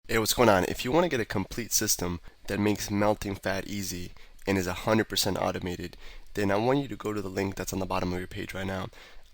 Hey, what's going on? If you want to get a complete system that makes melting fat easy and is 100% automated, then I want you to go to the link that's on the bottom of your page right now.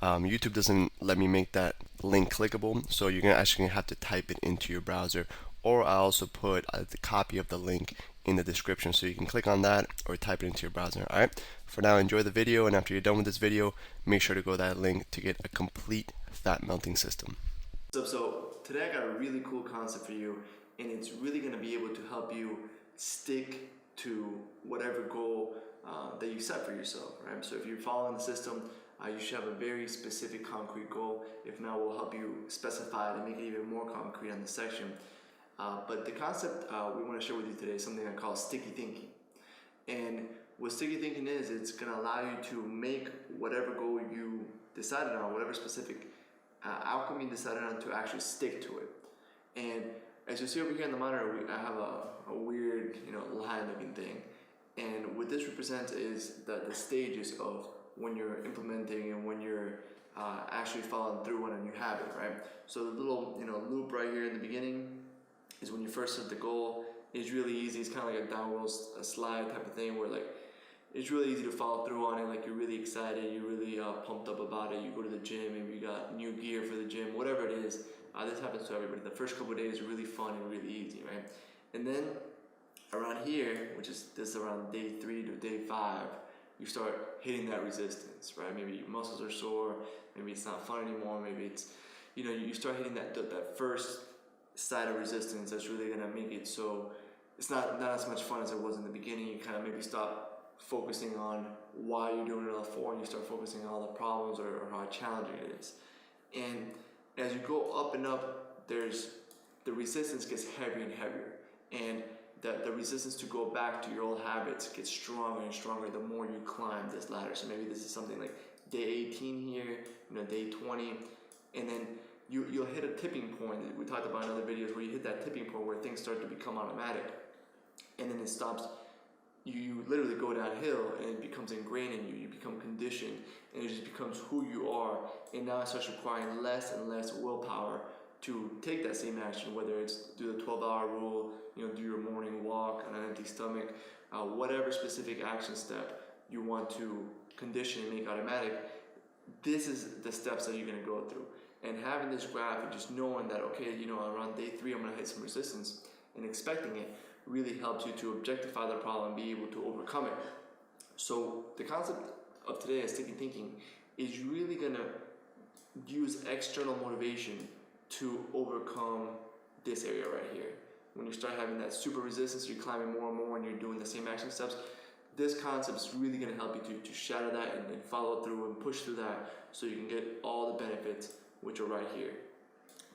YouTube doesn't let me make that link clickable, so you're actually gonna have to type it into your browser, or I also put the copy of the link in the description, so you can click on that or type it into your browser. All right. For now, enjoy the video, and after you're done with this video, make sure to go to that link to get a complete fat melting system. So today I got a really cool concept for you, and it's really going to be able to help you stick to whatever goal that you set for yourself, right? So if you're following the system, you should have a very specific concrete goal. If not, we'll help you specify it and make it even more concrete on this section. But the concept we want to share with you today is something I call sticky thinking. And what sticky thinking is, it's going to allow you to make whatever goal you decided on, whatever specific outcome you decided on, to actually stick to it. And as you see over here in the monitor, I have a weird, line looking thing. And what this represents is the stages of when you're implementing and when you're actually following through on a new habit, right? So the little, loop right here in the beginning is when you first set the goal. It's really easy. It's kind of like a downward slide type of thing where it's really easy to follow through on it. Like, you're really excited, you're really pumped up about it. You go to the gym, maybe you got new gear for the gym, whatever it is. This happens to everybody. The first couple of days are really fun and really easy, right? And then around here, which is this around day 3 to day 5, you start hitting that resistance, right? Maybe your muscles are sore, maybe it's not fun anymore, maybe it's, you start hitting that first side of resistance that's really gonna make it so it's not as much fun as it was in the beginning. You kind of maybe stop focusing on why you're doing it all for, and you start focusing on all the problems or how challenging it is. And as you go up and up, the resistance gets heavier and heavier, and the resistance to go back to your old habits gets stronger and stronger the more you climb this ladder. So maybe this is something like day 18 here, day 20, and then you'll hit a tipping point. We talked about in other videos where you hit that tipping point where things start to become automatic, and then it stops. You literally go downhill, and it becomes ingrained in you. You become conditioned, and it just becomes who you are. And now it starts requiring less and less willpower to take that same action, whether it's do the 12-hour rule, do your morning walk on an empty stomach, whatever specific action step you want to condition and make automatic. This is the steps that you're going to go through. And having this graph and just knowing that, okay, around day 3 I'm going to hit some resistance, and expecting it, really helps you to objectify the problem and be able to overcome it. So the concept of today is sticky thinking is really going to use external motivation to overcome this area right here. When you start having that super resistance, you're climbing more and more and you're doing the same action steps, this concept is really going to help you to shatter that and follow through and push through that so you can get all the benefits, which are right here.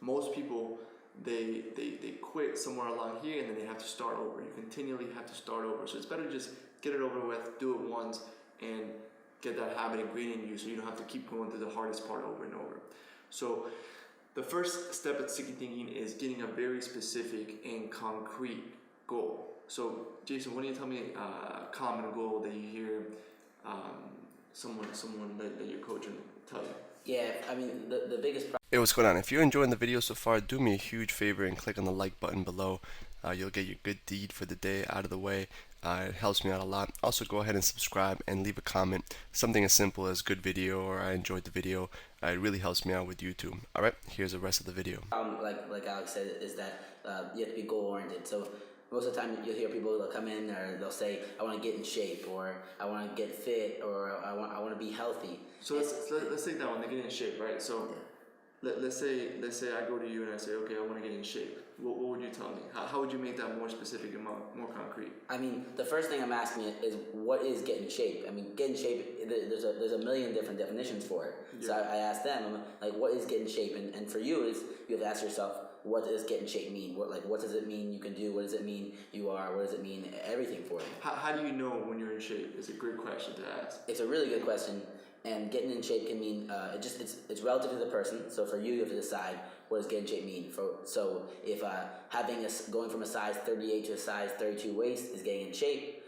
Most people, they quit somewhere along here, and then they have to start over. You continually have to start over. So it's better to just get it over with, do it once, and get that habit ingrained in you so you don't have to keep going through the hardest part over and over. So the first step at sticky thinking is getting a very specific and concrete goal. So Jason, why don't you tell me a common goal that you hear someone that you're coaching tell you? Yeah, I mean, the biggest problem. Hey, what's going on? If you're enjoying the video so far, do me a huge favor and click on the like button below. You'll get your good deed for the day out of the way. It helps me out a lot. Also, go ahead and subscribe and leave a comment. Something as simple as good video or I enjoyed the video. It really helps me out with YouTube. Alright, here's the rest of the video. Like Alex said, is that you have to be goal oriented. So most of the time you'll hear people that come in or they'll say, I want to get in shape, or I want to get fit, or I want to be healthy. So let's take that one, to get in shape, right? So let's say I go to you and I say, okay, I want to get in shape. What would you tell me? How would you make that more specific and more concrete? I mean, the first thing I'm asking is what is get in shape? I mean, get in shape, there's a million different definitions for it. Yeah. So I asked them, I'm like, what is get in shape? And for you, you have to ask yourself, what does get in shape mean? What does it mean you can do? What does it mean you are? What does it mean everything for you? How do you know when you're in shape? It's a great question to ask. It's a really good question. And getting in shape can mean it's relative to the person. So for you have to decide what does get in shape mean. So if going from a size 38 to a size 32 waist is getting in shape,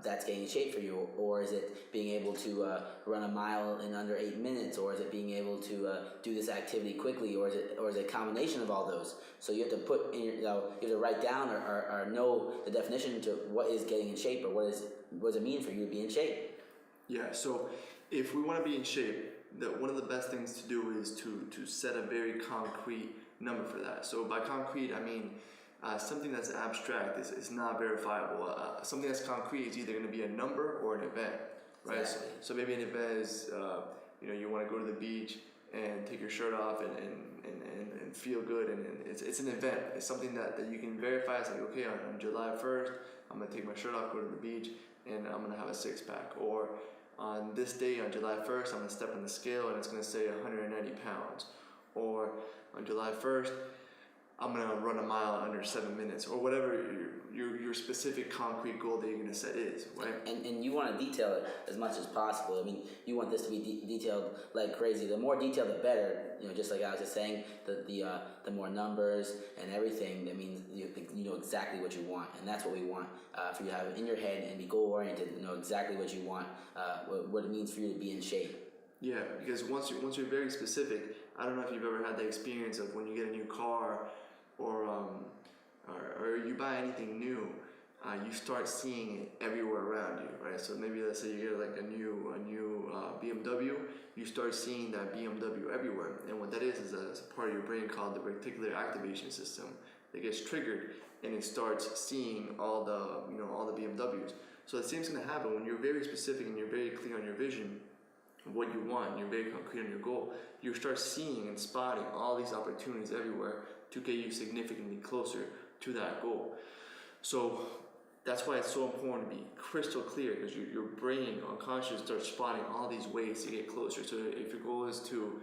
that's getting in shape for you, or is it being able to run a mile in under 8 minutes, or is it being able to do this activity quickly, or is it a combination of all those? So you have to put in your, you have to write down or know the definition to what is getting in shape, or what does it mean for you to be in shape. Yeah, so if we want to be in shape, one of the best things to do is to set a very concrete number for that. So by concrete, I mean something that's abstract is not verifiable. Something that's concrete is either going to be a number or an event, right? Exactly. So maybe an event is, you want to go to the beach and take your shirt off and feel good, and it's an event. It's something that you can verify. It's like, okay, on July 1st, I'm going to take my shirt off, go to the beach, and I'm going to have a six-pack. Or on this day, on July 1st, I'm going to step on the scale and it's going to say 190 pounds. Or on July 1st, I'm going to run a mile under 7 minutes, or whatever your specific concrete goal that you're going to set is, right? And you want to detail it as much as possible. I mean, you want this to be detailed like crazy. The more detailed, the better. Just like I was just saying, the more numbers and everything. That means you know exactly what you want, and that's what we want for you to have it in your head and be goal oriented. Know exactly what you want, what it means for you to be in shape. Yeah, because once you're very specific, I don't know if you've ever had the experience of when you get a new car, or you buy anything new, you start seeing it everywhere around you, right? So maybe let's say you get like a new BMW, you start seeing that BMW everywhere, and what that is a part of your brain called the reticular activation system that gets triggered, and it starts seeing all the BMWs. So the same thing's gonna happen when you're very specific and you're very clear on your vision, what you want, you're very concrete on your goal. You start seeing and spotting all these opportunities everywhere to get you significantly closer to that goal. So that's why it's so important to be crystal clear, because your brain unconscious starts spotting all these ways to get closer. So if your goal is to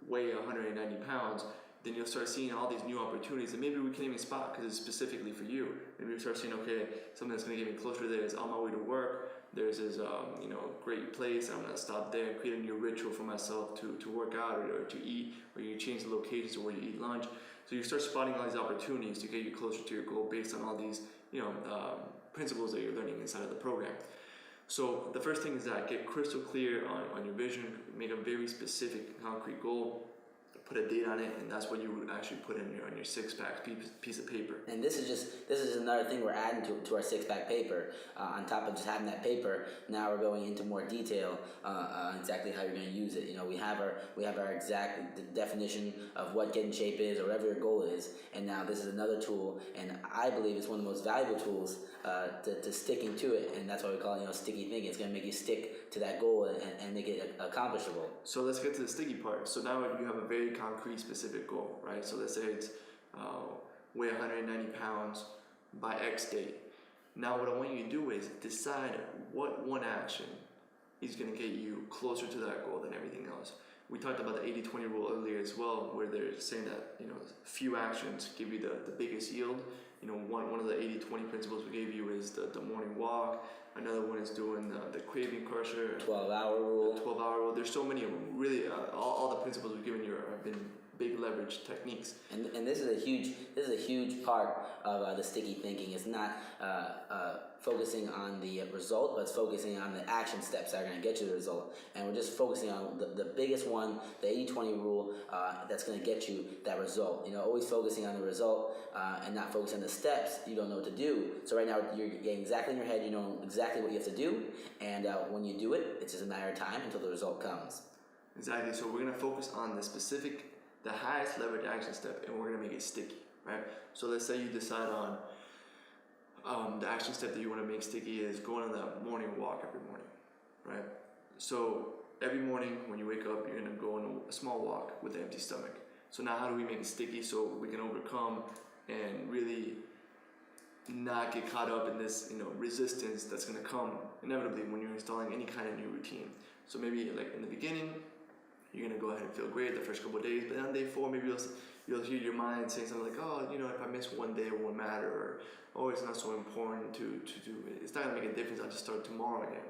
weigh 190 pounds, then you'll start seeing all these new opportunities that maybe we can't even spot because it's specifically for you. Maybe you start seeing, okay, something that's going to get me closer to there is on my way to work. There's this great place. I'm gonna stop there and create a new ritual for myself to work out or to eat, or you change the locations to where you eat lunch. So you start spotting all these opportunities to get you closer to your goal based on all these principles that you're learning inside of the program. So the first thing is that get crystal clear on your vision, make a very specific concrete goal, put a date on it, and that's what you would actually put on your six-pack piece of paper. And this is another thing we're adding to our six-pack paper. On top of just having that paper, now we're going into more detail on exactly how you're going to use it. We have our exact definition of what get in shape is, or whatever your goal is, and now this is another tool, and I believe it's one of the most valuable tools to sticking to it, and that's why we call it sticky thinking. It's going to make you stick to that goal and make it accomplishable. So let's get to the sticky part. So now you have a very concrete, specific goal, right? So let's say it's weigh 190 pounds by X date. Now what I want you to do is decide what one action is going to get you closer to that goal than everything else. We talked about the 80-20 rule earlier as well, where they're saying that few actions give you the biggest yield. One of the 80-20 principles we gave you is the morning walk. Another one is doing the craving crusher. 12-hour rule. The 12-hour rule. There's so many of them. Really, all the principles we've given you have been big leverage techniques. And this is a huge part of the sticky thinking. It's not focusing on the result, but it's focusing on the action steps that are going to get you the result. And we're just focusing on the biggest one, the 80-20 rule, that's going to get you that result. Always focusing on the result and not focusing on the steps you don't know what to do. So right now you're getting exactly in your head, you know exactly what you have to do, and when you do it, it's just a matter of time until the result comes. Exactly. So we're going to focus on the highest leverage action step, and we're going to make it sticky, right? So let's say you decide on the action step that you want to make sticky is going on that morning walk every morning, right? So every morning when you wake up, you're going to go on a small walk with an empty stomach. So now how do we make it sticky so we can overcome and really not get caught up in this resistance that's going to come inevitably when you're installing any kind of new routine? So maybe like in the beginning, you're going to go ahead and feel great the first couple of days, but on day 4, maybe you'll hear your mind saying something like, oh, if I miss one day, it won't matter, or oh, it's not so important to do it. It's not going to make a difference. I'll just start tomorrow again.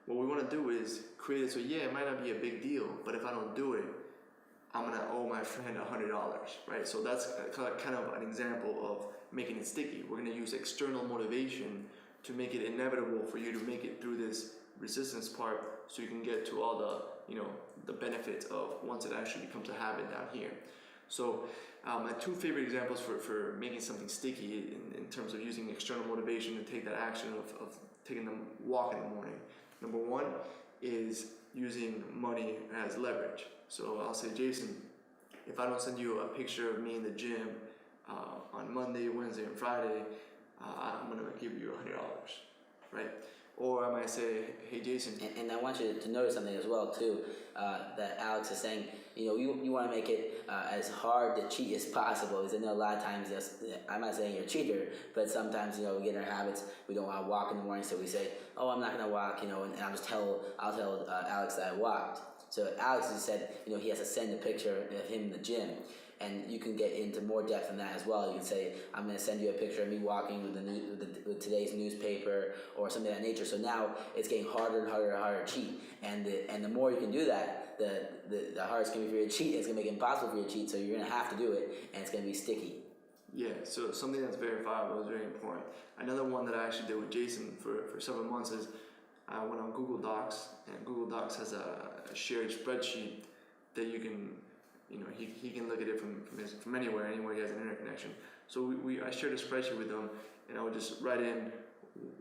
What we want to do is create it so, yeah, it might not be a big deal, but if I don't do it, I'm going to owe my friend $100, right? So that's kind of an example of making it sticky. We're going to use external motivation to make it inevitable for you to make it through this resistance part, so you can get to all the the benefits of once it actually becomes a habit down here. So my two favorite examples for making something sticky in terms of using external motivation to take that action of taking the walk in the morning. Number one is using money as leverage. So I'll say, Jason, if I don't send you a picture of me in the gym on Monday, Wednesday, and Friday, I'm gonna give you $100, right? Or I might say, hey Jason. And I want you to notice something as well too, that Alex is saying, you want to make it as hard to cheat as possible, because I know a lot of times, I'm not saying you're a cheater, but sometimes, we get in our habits, we don't want to walk in the morning, so we say, oh, I'm not going to walk, and I'll tell Alex that I walked. So Alex has said, he has to send a picture of him in the gym. And you can get into more depth than that as well. You can say, I'm going to send you a picture of me walking with today's newspaper or something of that nature. So now it's getting harder and harder and harder to cheat. And the more you can do that, the harder it's going to be for you to cheat. It's going to make it impossible for you to cheat. So you're going to have to do it, and it's going to be sticky. Yeah, so something that's verifiable is very important. Another one that I actually did with Jason for several months is I went on Google Docs, and Google Docs has a shared spreadsheet that you can, he can look at it from anywhere he has an internet connection. So I shared a spreadsheet with him, and I would just write in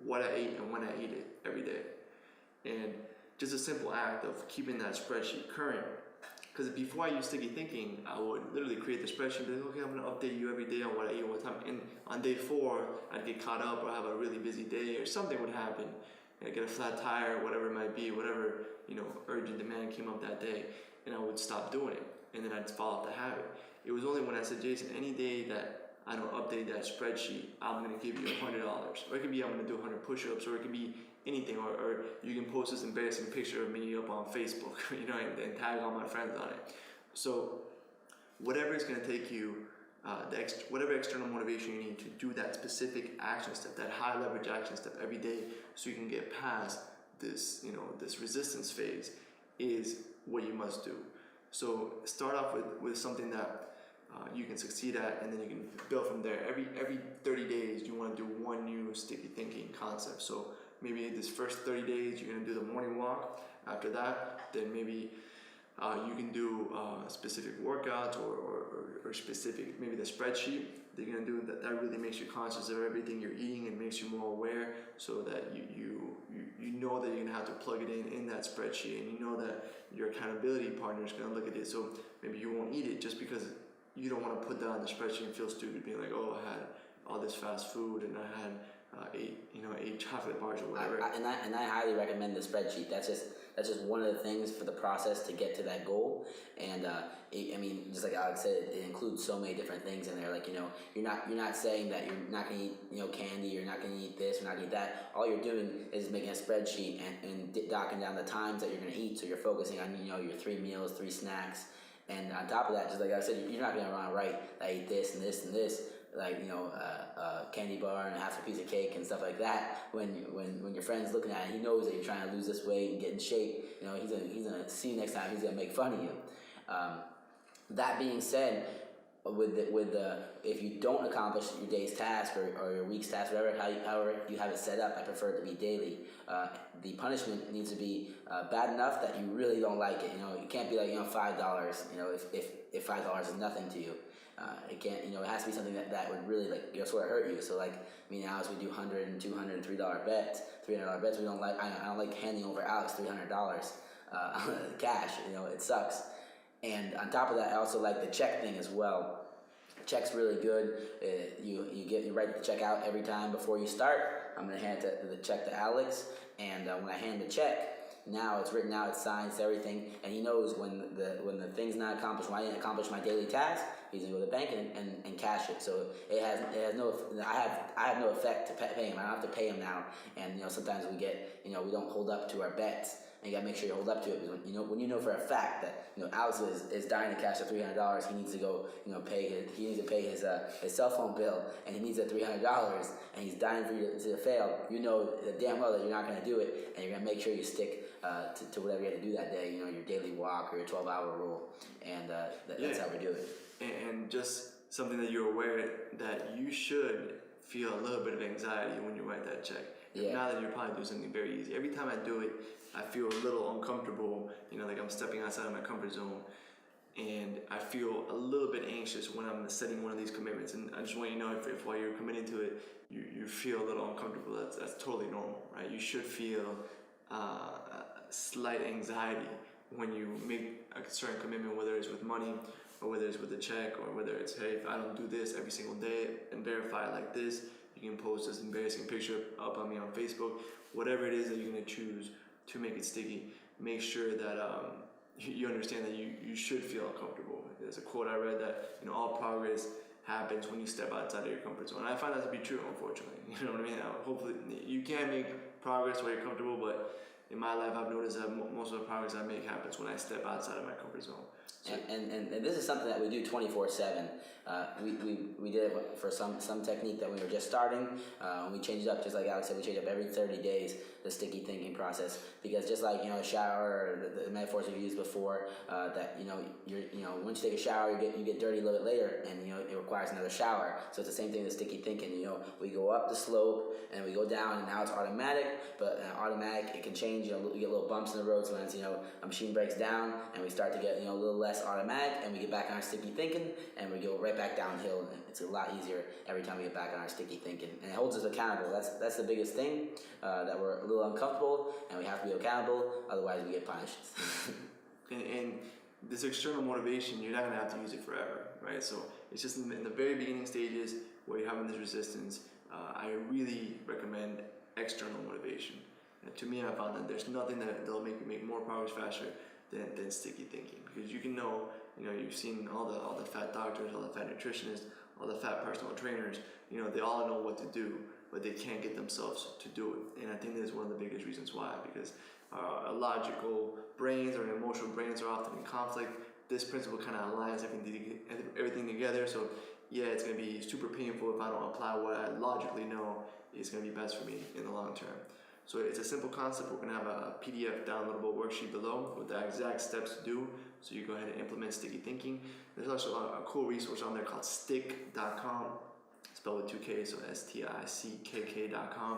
what I ate and when I ate it every day. And just a simple act of keeping that spreadsheet current. Because before I used sticky thinking, I would literally create the spreadsheet, like, okay, I'm gonna update you every day on what I ate, what time. And on day 4, I'd get caught up or have a really busy day, or something would happen. I'd get a flat tire, whatever it might be, whatever urgent demand came up that day, and I would stop doing it. And then I'd follow up the habit. It was only when I said, Jason, any day that I don't update that spreadsheet, I'm gonna give you $100. Or it could be I'm gonna do 100 push-ups, or it could be anything, or you can post this embarrassing picture of me up on Facebook, and tag all my friends on it. So whatever is gonna take you, whatever external motivation you need to do that specific action step, that high leverage action step every day, so you can get past this, this resistance phase, is what you must do. So start off with something that you can succeed at, and then you can build from there. Every 30 days, you want to do one new sticky thinking concept. So maybe this first 30 days, you're going to do the morning walk. After that, then maybe you can do specific workouts or specific, maybe the spreadsheet that you're going to do that really makes you conscious of everything you're eating and makes you more aware, so that you know that you're going to have to plug it in that spreadsheet, and you know that your accountability partner is going to look at it. So maybe you won't eat it just because you don't want to put that on the spreadsheet and feel stupid being like, oh, I had all this fast food and I had 8 chocolate bars or whatever. I highly recommend the spreadsheet. That's just one of the things for the process to get to that goal. And just like Alex said, it includes so many different things in there. Like, you're not saying that you're not gonna eat candy, you're not gonna eat this, you're not gonna eat that. All you're doing is making a spreadsheet and docking down the times that you're gonna eat. So you're focusing on your 3 meals, 3 snacks. And on top of that, just like I said, you're not gonna run right. I ate this and this and this, like candy bar and half a piece of cake and stuff like that. When your friend's looking at it, he knows that you're trying to lose this weight and get in shape. He's gonna see you next time. He's gonna make fun of you. That being said, if you don't accomplish your day's task or your week's task, however you have it set up, I prefer it to be daily. The punishment needs to be bad enough that you really don't like it. It can't be like $5. If $5 is nothing to you, it can't. It has to be something that would really sort of hurt you. So Alex, we do $100 and $200 and $3 bets, $300 bets. We don't like. I don't like handing over Alex $300 cash. It sucks. And on top of that, I also like the check thing as well. The check's really good. You write the check out every time before you start. I'm gonna hand the check to Alex, and when I hand the check, now it's written out, it's signed, it's everything, and he knows when the thing's not accomplished, when I didn't accomplish my daily task, he's gonna go to the bank and cash it. So it has no. I have no effect to pay him. I don't have to pay him now. And sometimes we don't hold up to our bets. And you gotta make sure you hold up to it, because when you know for a fact that Alex is dying to cash the $300, he needs to go pay his cell phone bill, and he needs the $300, and he's dying for you to fail. Damn well that you're not gonna do it, and you're gonna make sure you stick to whatever you have to do that day. Your daily walk or your 12-hour rule, and that's how we do it. And just something that you're aware that you should feel a little bit of anxiety when you write that check. Yeah. Now that you're probably doing something very easy. Every time I do it, I feel a little uncomfortable, like I'm stepping outside of my comfort zone. And I feel a little bit anxious when I'm setting one of these commitments. And I just want you to know if while you're committing to it, you feel a little uncomfortable, that's totally normal, right? You should feel slight anxiety when you make a certain commitment, whether it's with money or whether it's with a check or whether it's, hey, if I don't do this every single day and verify it like this, you can post this embarrassing picture up on me on Facebook. Whatever it is that you're going to choose to make it sticky, make sure that you understand that you should feel uncomfortable. There's a quote I read that all progress happens when you step outside of your comfort zone. And I find that to be true, unfortunately. You know what I mean? Hopefully, you can make progress while you're comfortable, but in my life, I've noticed that most of the progress I make happens when I step outside of my comfort zone. So, and this is something that we do 24/7. We did it for some technique that we were just starting. We changed it up, just like Alex said, we change up every 30 days, the sticky thinking process, because just like a shower, or the metaphors we've used before, that you're once you take a shower, you get dirty a little bit later, and it requires another shower. So it's the same thing with sticky thinking. We go up the slope and we go down, and now it's automatic. But automatic, it can change. You get little bumps in the road. Sometimes a machine breaks down, and we start to get a little less automatic, and we get back on our sticky thinking, and we go right back downhill. And it's a lot easier every time we get back on our sticky thinking, and it holds us accountable. That's the biggest thing, that we're a little uncomfortable, and we have to be accountable. Otherwise, we get punished. and this external motivation, you're not gonna have to use it forever, right? So it's just in the very beginning stages where you're having this resistance. I really recommend external motivation. And to me, I found that there's nothing that'll make you make more progress faster than sticky thinking, because you can you've seen all the fat doctors, all the fat nutritionists, all the fat personal trainers, they all know what to do, but they can't get themselves to do it. And I think that's one of the biggest reasons why, because our logical brains or emotional brains are often in conflict. This principle kind of aligns everything together. So yeah, it's going to be super painful if I don't apply what I logically know is going to be best for me in the long term. So it's a simple concept. We're going to have a PDF downloadable worksheet below with the exact steps to do, so you go ahead and implement sticky thinking. There's also a cool resource on there called stick.com, spelled with 2 K's, so stickk.com.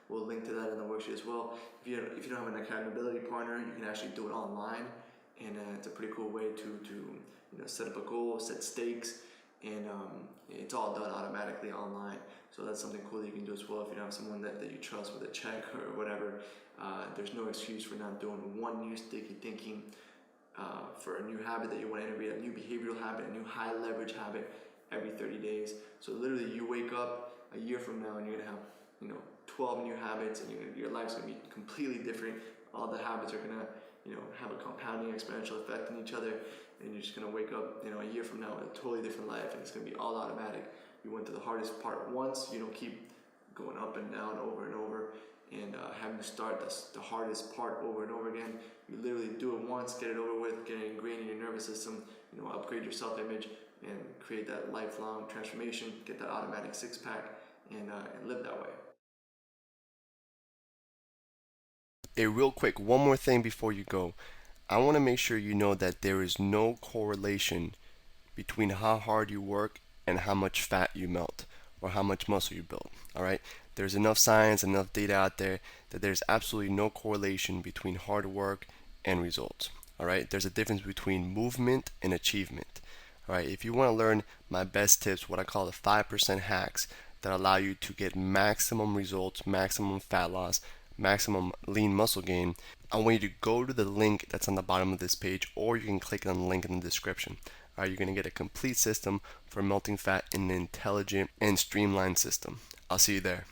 We'll link to that in the worksheet as well. If you don't have an accountability partner, you can actually do it online, and it's a pretty cool way to set up a goal, set stakes, and it's all done automatically online. So that's something cool that you can do as well if you don't have someone that you trust with a check or whatever. There's no excuse for not doing 1 year sticky thinking for a new habit that you want to integrate, a new behavioral habit, a new high leverage habit every 30 days. So literally you wake up a year from now and you're going to have 12 new habits, and your life's going to be completely different. All the habits are going to have a compounding exponential effect on each other, and you're just going to wake up a year from now with a totally different life, and it's going to be all automatic. You went to the hardest part once, you don't keep going up and down over and over and having to start the hardest part over and over again. You literally do it once, get it over with, get it ingrained in your nervous system, upgrade your self-image and create that lifelong transformation, get that automatic six-pack, and live that way. Real quick, one more thing before you go. I want to make sure you know that there is no correlation between how hard you work and how much fat you melt or how much muscle you build. All right? There's enough science, enough data out there that there's absolutely no correlation between hard work and results. All right? There's a difference between movement and achievement. All right? If you want to learn my best tips, what I call the 5% hacks that allow you to get maximum results, maximum fat loss, maximum lean muscle gain, I want you to go to the link that's on the bottom of this page, or you can click on the link in the description. All right, you're going to get a complete system for melting fat in an intelligent and streamlined system. I'll see you there.